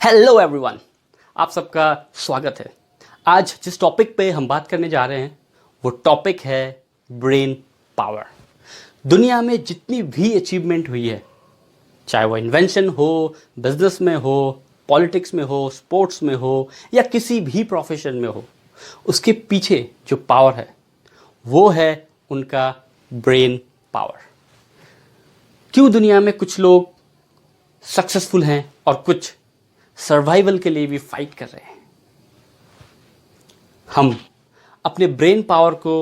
Hello everyone, आप सबका स्वागत है। आज जिस टॉपिक पे हम बात करने जा रहे हैं वो टॉपिक है ब्रेन पावर। दुनिया में जितनी भी अचीवमेंट हुई है, चाहे वो इन्वेंशन हो, बिजनेस में हो, पॉलिटिक्स में हो, स्पोर्ट्स में हो या किसी भी प्रोफेशन में हो, उसके पीछे जो पावर है वो है उनका ब्रेन पावर। क्यों दुनिया में कुछ लोग सक्सेसफुल हैं और कुछ सर्वाइवल के लिए भी फाइट कर रहे हैं। हम अपने ब्रेन पावर को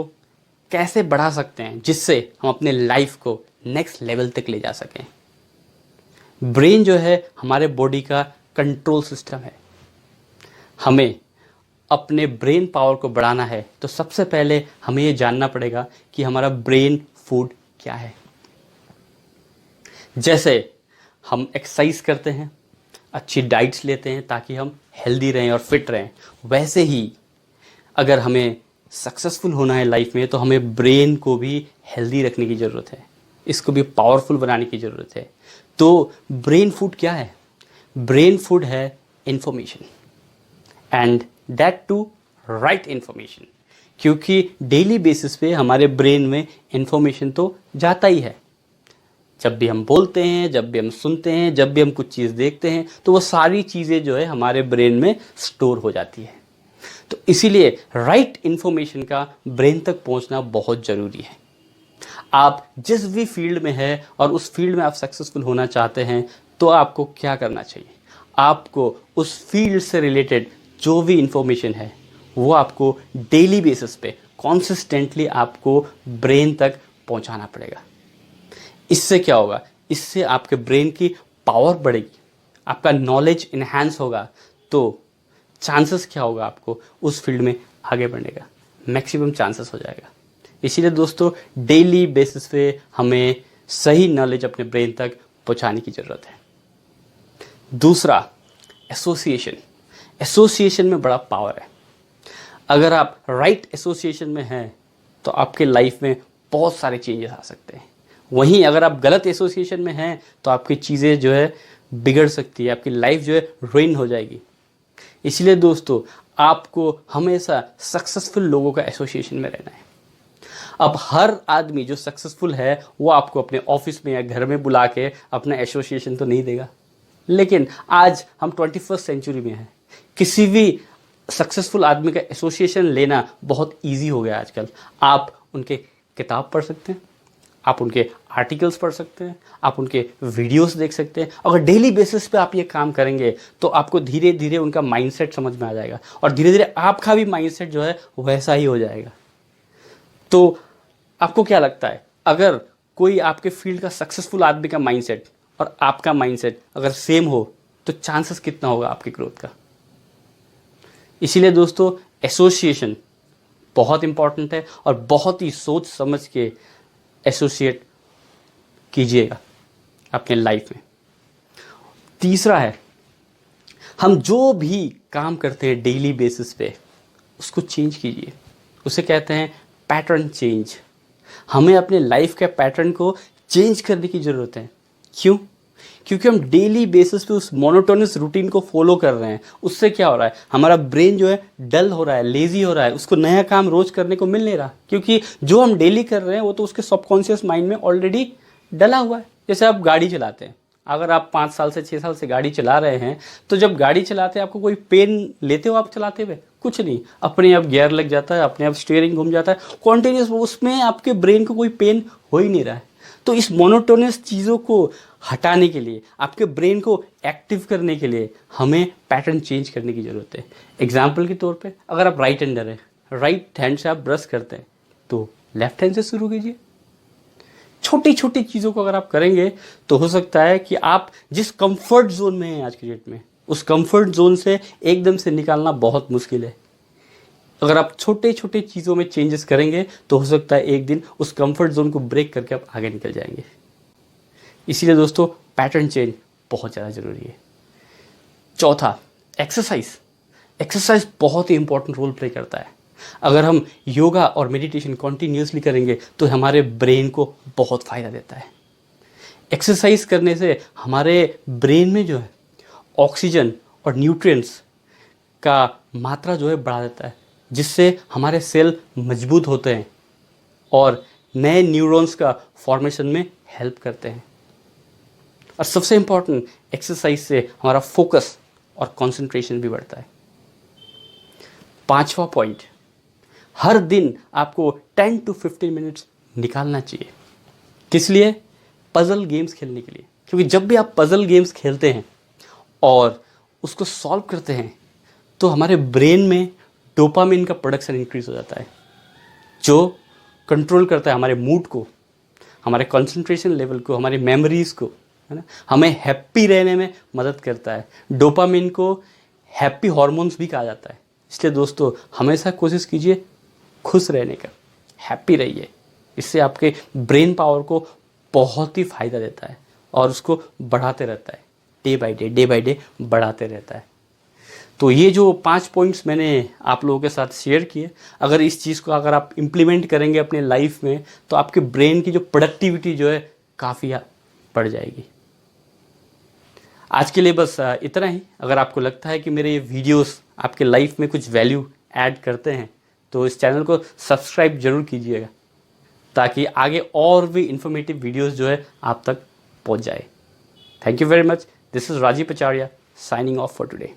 कैसे बढ़ा सकते हैं जिससे हम अपने लाइफ को नेक्स्ट लेवल तक ले जा सकें। ब्रेन जो है हमारे बॉडी का कंट्रोल सिस्टम है। हमें अपने ब्रेन पावर को बढ़ाना है तो सबसे पहले हमें ये जानना पड़ेगा कि हमारा ब्रेन फूड क्या है। जैसे हम एक्सरसाइज करते हैं, अच्छी डाइट्स लेते हैं ताकि हम हेल्दी रहें और फिट रहें, वैसे ही अगर हमें सक्सेसफुल होना है लाइफ में तो हमें ब्रेन को भी हेल्दी रखने की ज़रूरत है, इसको भी पावरफुल बनाने की ज़रूरत है। तो ब्रेन फूड क्या है? ब्रेन फूड है information, and that too right information. क्योंकि डेली बेसिस पे हमारे ब्रेन में इंफॉर्मेशन तो जाता ही है। जब भी हम बोलते हैं, जब भी हम सुनते हैं, जब भी हम कुछ चीज़ देखते हैं तो वो सारी चीज़ें जो है हमारे ब्रेन में स्टोर हो जाती है। तो इसीलिए राइट इन्फॉर्मेशन का ब्रेन तक पहुंचना बहुत ज़रूरी है। आप जिस भी फील्ड में है और उस फील्ड में आप सक्सेसफुल होना चाहते हैं तो आपको क्या करना चाहिए? आपको उस फील्ड से रिलेटेड जो भी इंफॉर्मेशन है वो आपको डेली बेसिस पे कॉन्सिस्टेंटली आपको ब्रेन तक पहुंचाना पड़ेगा। इससे क्या होगा? इससे आपके ब्रेन की पावर बढ़ेगी, आपका नॉलेज इन्हांस होगा, तो चांसेस क्या होगा आपको उस फील्ड में आगे बढ़ने का? मैक्सिमम चांसेस हो जाएगा। इसीलिए दोस्तों डेली बेसिस पे हमें सही नॉलेज अपने ब्रेन तक पहुंचाने की ज़रूरत है। दूसरा, एसोसिएशन। एसोसिएशन में बड़ा पावर है। अगर आप राइट एसोसिएशन में हैं तो आपके लाइफ में बहुत सारे चेंजेस आ सकते हैं। वहीं अगर आप गलत एसोसिएशन में हैं तो आपकी चीज़ें जो है बिगड़ सकती है, आपकी लाइफ जो है रुइन हो जाएगी। इसलिए दोस्तों आपको हमेशा सक्सेसफुल लोगों का एसोसिएशन में रहना है। अब हर आदमी जो सक्सेसफुल है वो आपको अपने ऑफिस में या घर में बुला के अपना एसोसिएशन तो नहीं देगा, लेकिन आज हम 21st सेंचुरी में हैं। किसी भी सक्सेसफुल आदमी का एसोसिएशन लेना बहुत ईजी हो गया आजकल। आप उनके किताब पढ़ सकते हैं, आप उनके आर्टिकल्स पढ़ सकते हैं, आप उनके वीडियोस देख सकते हैं। अगर डेली बेसिस पे आप ये काम करेंगे तो आपको धीरे धीरे उनका माइंडसेट समझ में आ जाएगा और धीरे धीरे आपका भी माइंडसेट जो है वैसा ही हो जाएगा। तो आपको क्या लगता है, अगर कोई आपके फील्ड का सक्सेसफुल आदमी का माइंडसेट और आपका माइंडसेट अगर सेम हो तो चांसेस कितना होगा आपकी ग्रोथ का? इसीलिए दोस्तों एसोसिएशन बहुत इंपॉर्टेंट है और बहुत ही सोच समझ के एसोसिएट कीजिएगा अपने लाइफ में। तीसरा है, हम जो भी काम करते हैं डेली बेसिस पे उसको चेंज कीजिए। उसे कहते हैं पैटर्न चेंज। हमें अपने लाइफ के पैटर्न को चेंज करने की ज़रूरत है। क्यों? क्योंकि हम डेली बेसिस पे उस मोनोटोनस रूटीन को फॉलो कर रहे हैं। उससे क्या हो रहा है? हमारा ब्रेन जो है डल हो रहा है, लेजी हो रहा है, उसको नया काम रोज करने को मिल नहीं रहा। क्योंकि जो हम डेली कर रहे हैं वो तो उसके सबकॉन्शियस माइंड में ऑलरेडी डला हुआ है। जैसे आप गाड़ी चलाते हैं, अगर आप 5 साल से 6 साल से गाड़ी चला रहे हैं तो जब गाड़ी चलाते हैं आपको कोई पेन लेते हो आप चलाते हुए? कुछ नहीं, अपने आप गियर लग जाता है, अपने आप स्टीयरिंग घूम जाता है कॉन्टिन्यूस, उसमें आपके ब्रेन को कोई पेन हो ही नहीं रहा है। तो इस मोनोटोनस चीज़ों को हटाने के लिए, आपके ब्रेन को एक्टिव करने के लिए हमें पैटर्न चेंज करने की ज़रूरत है। एग्जाम्पल के तौर पे अगर आप राइट हैंडर हैं, राइट हैंड से आप ब्रश करते हैं तो लेफ्ट हैंड से शुरू कीजिए। छोटी छोटी चीज़ों को अगर आप करेंगे तो हो सकता है कि आप जिस कंफर्ट जोन में हैं आज की डेट में, उस कंफर्ट जोन से एकदम से निकालना बहुत मुश्किल है। अगर आप छोटे छोटे चीज़ों में चेंजेस करेंगे तो हो सकता है एक दिन उस कंफर्ट जोन को ब्रेक करके आप आगे निकल जाएंगे। इसीलिए दोस्तों पैटर्न चेंज बहुत ज़्यादा ज़रूरी है। चौथा, एक्सरसाइज। एक्सरसाइज बहुत ही इंपॉर्टेंट रोल प्ले करता है। अगर हम योगा और मेडिटेशन कॉन्टिन्यूसली करेंगे तो हमारे ब्रेन को बहुत फ़ायदा देता है। एक्सरसाइज करने से हमारे ब्रेन में जो है ऑक्सीजन और न्यूट्रिएंट्स का मात्रा जो है बढ़ा देता है, जिससे हमारे सेल मजबूत होते हैं और नए न्यूरॉन्स का फॉर्मेशन में हेल्प करते हैं। और सबसे इम्पॉर्टेंट, एक्सरसाइज से हमारा फोकस और कंसंट्रेशन भी बढ़ता है। 5वां पॉइंट, हर दिन आपको 10 to 15 मिनट्स निकालना चाहिए। किस लिए? पजल गेम्स खेलने के लिए। क्योंकि जब भी आप पजल गेम्स खेलते हैं और उसको सॉल्व करते हैं तो हमारे ब्रेन में डोपामिन का प्रोडक्शन इंक्रीज हो जाता है, जो कंट्रोल करता है हमारे मूड को, हमारे कंसंट्रेशन लेवल को, हमारी मेमोरीज को, है ना, हमें हैप्पी रहने में मदद करता है। डोपामिन को हैप्पी हार्मोन्स भी कहा जाता है। इसलिए दोस्तों, हमेशा कोशिश कीजिए खुश रहने का, हैप्पी रहिए। इससे आपके ब्रेन पावर को बहुत ही फ़ायदा देता है और उसको बढ़ाते रहता है, डे बाय डे बढ़ाते रहता है। तो ये जो 5 पॉइंट्स मैंने आप लोगों के साथ शेयर किए, अगर इस चीज़ को अगर आप इम्प्लीमेंट करेंगे अपने लाइफ में तो आपके ब्रेन की जो प्रोडक्टिविटी जो है काफ़ी बढ़ जाएगी। आज के लिए बस इतना ही। अगर आपको लगता है कि मेरे ये वीडियोस आपके लाइफ में कुछ वैल्यू ऐड करते हैं तो इस चैनल को सब्सक्राइब जरूर कीजिएगा, ताकि आगे और भी इंफॉर्मेटिव वीडियोस जो है आप तक पहुंच जाए। Thank you very much. This is Rajeev Pachariya signing off for today.